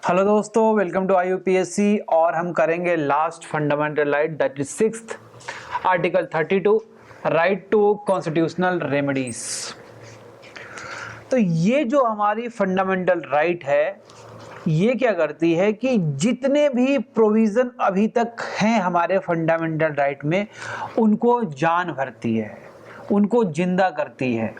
Hello दोस्तों, welcome to IUPSC। और हम करेंगे last fundamental right, that is sixth article 32, right to constitutional remedies. तो ये जो हमारी फंडामेंटल राइट है, ये क्या करती है कि जितने भी प्रोविजन अभी तक हैं हमारे फंडामेंटल राइट में, उनको जान भरती है, उनको जिंदा करती है।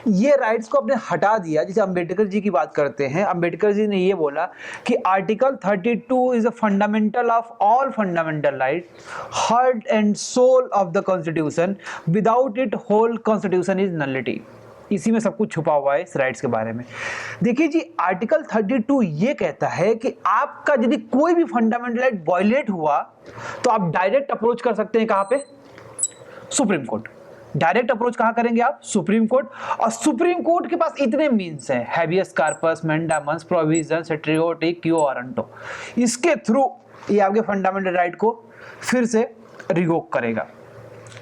ये राइट्स को आपने हटा दिया। जैसे अंबेडकर जी की बात करते हैं, अंबेडकर जी ने ये बोला कि article 32 is a fundamental of all fundamental right, heart and soul of the constitution, without it whole constitution is nullity. इसी में सब कुछ छुपा हुआ है इस राइट्स के बारे में। देखिए जी, आर्टिकल 32 ये कहता है कि आपका यदि कोई भी फंडामेंटल राइट वायलेट हुआ तो आप डायरेक्ट अप्रोच कर सकते हैं। कहां पे? Supreme court. डायरेक्ट अप्रोच कहां करेंगे आप? Supreme Court. और सुप्रीम कोर्ट के पास इतने मीन्स हैं, habeas corpus, mandamus, provision, certiorari, quo warranto. इसके थ्रू ये आपके फंडामेंटल राइट को फिर से रिवोक करेगा,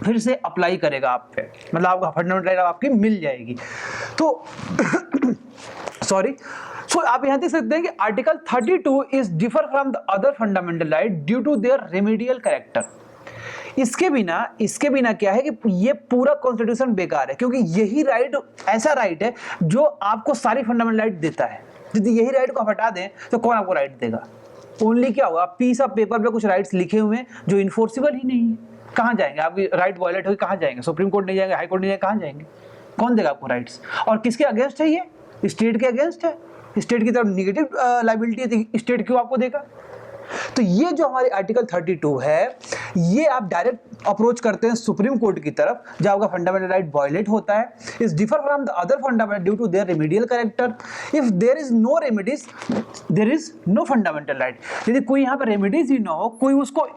फिर से अप्लाई करेगा आप पे, मतलब आपका फंडामेंटल राइट आपकी मिल जाएगी। तो सॉरी, सो आप यहां देख सकते हैं कि article 32 is differ from the other fundamental right due to their remedial character. इसके बिना क्या है कि ये पूरा कॉन्स्टिट्यूशन बेकार है, क्योंकि यही राइट ऐसा राइट है जो आपको सारी फंडामेंटल राइट देता है। यदि यही राइट को हटा दें तो कौन आपको राइट देगा? ओनली क्या होगा, पीस ऑफ पेपर पे कुछ राइट्स लिखे हुए हैं जो इन्फोर्सिबल ही नहीं है। कहां जाएंगे? आपकी राइट वायलेट होगी, कहां जाएंगे? सुप्रीम कोर्ट नहीं जाएंगे, हाई कोर्ट नहीं जाएंगे, कहां जाएंगे? कौन देगा आपको राइट्स? और किसके अगेंस्ट है? ये स्टेट के अगेंस्ट है। स्टेट की तरफ निगेटिव लायबिलिटी है, तो स्टेट क्यों आपको देगा? तो ये जो हमारी आर्टिकल 32 है, ये आप डायरेक्ट अप्रोच करते हैं सुप्रीम कोर्ट की तरफ जब आपका फंडामेंटल राइट वायलेट होता है। Is differ from the other fundamental due to their remedial character. If there is no remedies, there is no fundamental right. यदि कोई यहाँ पर रेमेडीज ही ना हो, कोई उसको,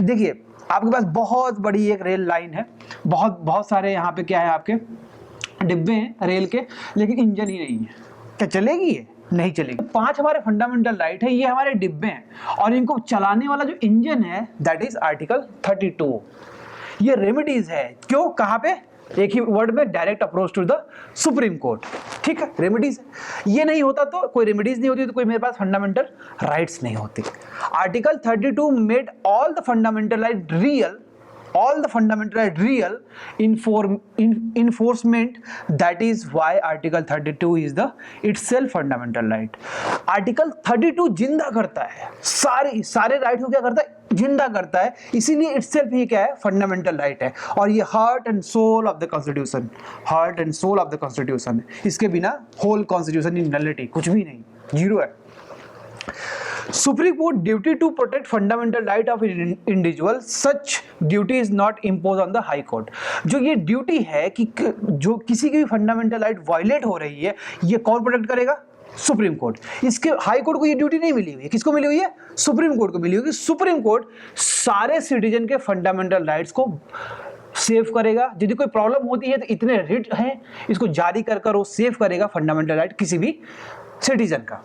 देखिए आपके पास बहुत बड़ी एक रेल लाइन है, बहुत सारे यहाँ पे क्या है, आपके डिब्बे हैं रेल के, लेकिन इंजन ही नहीं है। क्या चलेगी? ये नहीं चलेगी। 5 हमारे फंडामेंटल राइट है, ये हमारे डिब्बे हैं, और इनको चलाने वाला जो इंजन है दैट इज आर्टिकल 32। ये रेमेडीज है। क्यों? कहां पे? एक ही वर्ड में, direct approach to the Supreme Court. ठीक है, रेमेडीज है। ये नहीं होता तो, कोई रेमेडीज नहीं होती तो कोई मेरे पास फंडामेंटल राइट्स नहीं होते। Article 32 made all the fundamental right real, all the fundamental right real enforcement. That is why article 32 is the itself fundamental right. article 32 जिंदा करता है सारे राइट को, क्या करता है? जिंदा करता है। इसीलिए itself ही क्या है? फंडामेंटल राइट है। और ये heart and soul of the constitution, heart and soul of the constitution है। इसके बिना होल कॉन्स्टिट्यूशन इन नलिटी, कुछ भी नहीं, जीरो है। Supreme Court duty to protect fundamental right of individual, such duty is not imposed on the High Court। जो ये duty है कि जो किसी की भी फंडामेंटल राइट वायलेट हो रही है, ये कौन प्रोटेक्ट करेगा? Supreme court. इसके हाई कोर्ट को ये ड्यूटी नहीं मिली हुई है। किसको मिली हुई है? सुप्रीम कोर्ट को मिली हुई है। सुप्रीम कोर्ट सारे सिटीजन के फंडामेंटल राइट्स को सेव करेगा। यदि कोई प्रॉब्लम होती है तो इतने रिट हैं, इसको जारी कर वो सेव करेगा फंडामेंटल राइट किसी भी सिटीजन का।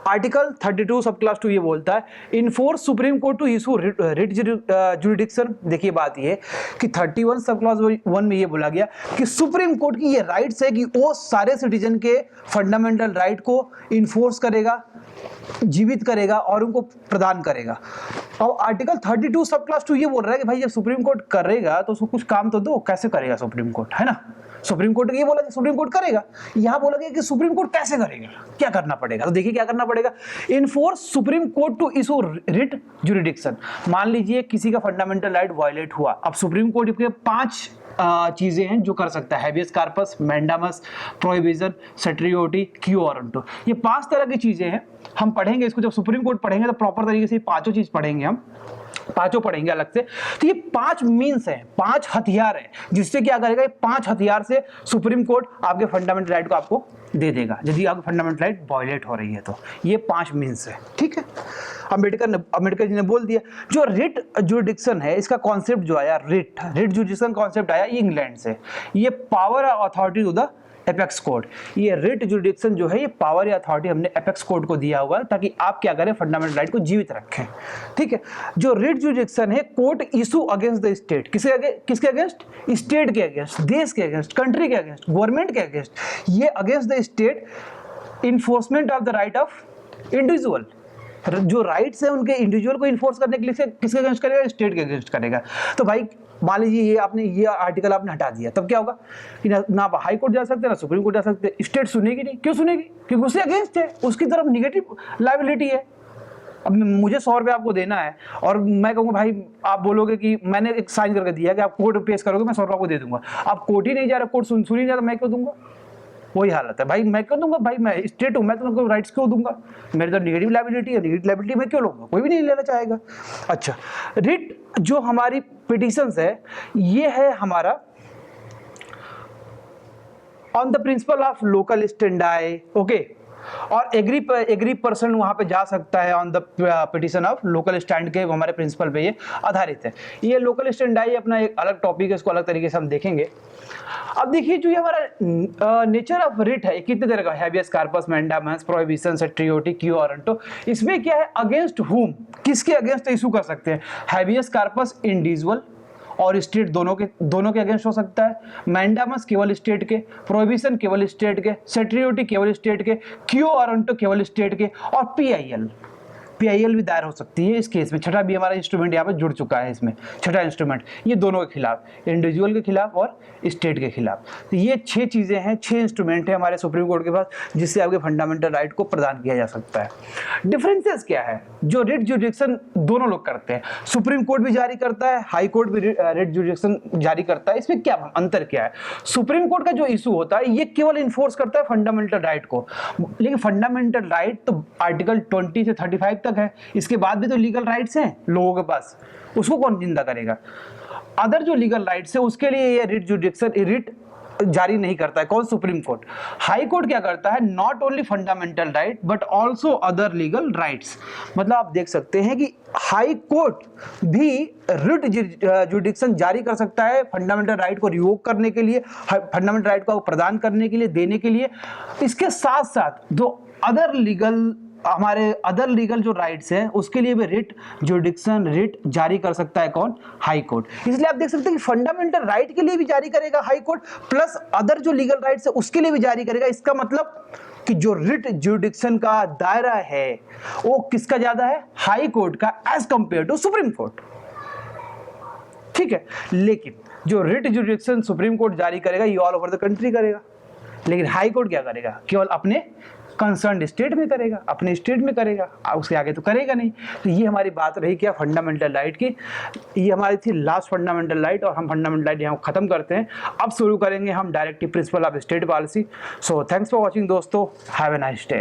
आर्टिकल 32 सब क्लास 2 ये बोलता है, enforce Supreme Court to issue writ jurisdiction. देखिए बात ये कि 31 सब क्लास 1 में ये बोला गया कि सुप्रीम कोर्ट की ये राइट्स है कि वो सारे सिटीजन के फंडामेंटल राइट को इन्फोर्स करेगा, जीवित करेगा और उनको प्रदान करेगा। और आर्टिकल 32 सब क्लास 2 ये बोल रहा है कि भाई जब सुप्रीम कोर्ट करेगा तो उसको कुछ काम तो दो। कैसे करेगा सुप्रीम कोर्ट, है ना? सुप्रीम कोर्ट ये बोला कि सुप्रीम कोर्ट करेगा, यहां बोला गया कि सुप्रीम कोर्ट कैसे करेगा, क्या करना पड़ेगा। तो देखिए क्या करना पड़ेगा, enforce Supreme Court to issue writ jurisdiction. मान लीजिए किसी का फंडामेंटल राइट वायलेट हुआ, अब सुप्रीम कोर्ट के 5 चीजें हैं जो कर सकता है, habeas corpus, mandamus, prohibition, certiorari, quo warranto. ये 5 तरह की चीजें हैं। हम पढ़ेंगे इसको, जब सुप्रीम कोर्ट पढ़ेंगे तो प्रॉपर तरीके से पांचों चीज पढ़ेंगे, हम पांचों पढ़ेंगे अलग से। तो ये 5 मीन्स हैं, 5 हथियार हैं, जिससे क्या करेगा, ये 5 हथियार से सुप्रीम कोर्ट आपके फंडामेंटल राइट को आपको दे देगा यदि आपकी फंडामेंटल राइट वायलेट हो रही है। तो ये 5 मीन्स है। ठीक है, अंबेडकर जी ने बोल दिया। जो रिट जुरिडिक्शन है, इसका कॉन्सेप्ट जो आया, रिट जुरिडिक्शन कॉन्सेप्ट आया ये इंग्लैंड से। ये power authority to the apex court. ये रिट जुरिडिक्शन जो है, ये पावर या अथॉरिटी हमने एपेक्स कोर्ट को दिया हुआ है ताकि आप क्या करें, फंडामेंटल राइट को जीवित रखें। ठीक है, जो रिट जुरिडिक्शन है, court issue against the state. किसके अगेंस्ट? स्टेट के अगेंस्ट, देश के अगेंस्ट, कंट्री के अगेंस्ट, गवर्नमेंट के अगेंस्ट। ये against the state, enforcement of the right of individual जो राइट्स है उनके इंडिविजुअल को इन्फोर्स करने के लिए किसके अगेंस्ट करेगा, स्टेट के अगेंस्ट करेगा। तो भाई मान लीजिए ये आपने ये आर्टिकल आपने हटा दिया, तब क्या होगा कि ना आप हाई कोर्ट जा सकते ना सुप्रीम कोर्ट जा सकते, स्टेट सुनेगी नहीं। क्यों सुनेगी? क्योंकि उससे अगेंस्ट है, उसकी तरफ निगेटिव लायबिलिटी है। अब मुझे 100 रुपये आपको देना है और मैं कहूँगा भाई, आप बोलोगे कि मैंने एक साइन करके दिया कि आप कोर्ट पेश करोगे, मैं 100 रुपये आपको दे दूंगा। आप कोर्ट ही नहीं जा रहा, कोर्ट सुन ही नहीं जा रहा, मैं क्यों दूंगा? वही हालत है भाई, मैं क्यों दूंगा भाई, मैं स्टेट हूँ, मैं तुमको राइट्स क्यों दूंगा? मेरे तो निगेटिव लायबिलिटी है, निगेटिव लायबिलिटी मैं क्यों लूंगा? कोई भी नहीं लेना चाहेगा। अच्छा, रिट जो हमारी पिटिशंस है ये है हमारा on the principle of local स्टैंडाई, okay, और एग्री पर्सन वहां पे जा सकता है on the petition of local stand के हमारे प्रिंसिपल पे ये आधारित है। ये लोकल स्टैंडाई अपना एक अलग टॉपिक है, इसको अलग तरीके से हम देखेंगे। अब देखिए जो ये हमारा नेचर ऑफ रिट है, कितने तरह का, habeas corpus, mandamus, prohibition, certiorari, quo warranto. इसमें क्या है, अगेंस्ट हुम, किसके अगेंस्ट इशू कर सकते हैं? हैबियस कॉर्पस इंडिविजुअल और स्टेट दोनों के अगेंस्ट हो सकता है। मैंडामस केवल स्टेट के, प्रोहिबिशन केवल स्टेट के, सेट्रियोटी केवल स्टेट के, क्यू वारंटो केवल स्टेट के, और पीआईएल भी दायर हो सकती है इस केस में। छठा भी हमारा इंस्ट्रूमेंट यहाँ पे जुड़ चुका है इसमें, छठा इंस्ट्रूमेंट, ये दोनों के खिलाफ, इंडिविजुअल के खिलाफ और स्टेट के खिलाफ। तो ये 6 चीजें हैं, 6 इंस्ट्रूमेंट है हमारे सुप्रीम कोर्ट के पास जिससे आपके फंडामेंटल राइट को प्रदान किया जा सकता है। डिफरेंसेस क्या है? जो रिट जुडिक्शन दोनों लोग करते हैं, सुप्रीम कोर्ट भी जारी करता है, हाई कोर्ट भी रिट जुडिक्शन जारी करता है। इसमें क्या अंतर क्या है? सुप्रीम कोर्ट का जो इशू होता है ये केवल इन्फोर्स करता है फंडामेंटल राइट को, लेकिन फंडामेंटल राइट तो आर्टिकल 20 से 35 तक है, इसके बाद भी तो लीगल राइट्स हैं लोगों के पास, उसको कौन जिंदा करेगा? अदर जो लीगल राइट्स है उसके लिए ये रिट जारी नहीं करता है। कौन? Supreme court. हाई कोर्ट क्या करता है? Not only fundamental right but also other legal rights. मतलब आप देख सकते हैं कि हाई कोर्ट भी रिट जुडिक्शन जारी कर सकता है फंडामेंटल राइट को रिवोक करने के लिए, फंडामेंटल राइट को प्रदान करने के लिए, देने के लिए। इसके साथ साथ जो अदर लीगल जो राइट्स हैं उसके लिए भी रिट जुडिक्शन रिट जारी कर सकता है। कौन? High court. इसलिए आप देख सकते हैं कि फंडामेंटल राइट के लिए भी जारी करेगा हाई कोर्ट, प्लस अदर जो लीगल राइट्स है उसके लिए भी जारी करेगा। इसका मतलब कि जो रिट जुडिक्शन का दायरा है वो किसका ज्यादा है? हाई कोर्ट का, as compare to Supreme Court. ठीक है, लेकिन जो रिट जुडिक्शन सुप्रीम कोर्ट जारी करेगा ये ऑल ओवर द कंट्री करेगा, लेकिन हाई कोर्ट क्या करेगा? केवल अपने कंसर्न स्टेट में करेगा, अपने स्टेट में करेगा, उसके आगे तो करेगा नहीं। तो ये हमारी बात रही क्या? फंडामेंटल राइट की। ये हमारी थी लास्ट फंडामेंटल राइट, और हम फंडामेंटल राइट यहाँ खत्म करते हैं। अब शुरू करेंगे हम directive principle of state policy. So thanks for watching दोस्तों, हैव ए नाइस डे।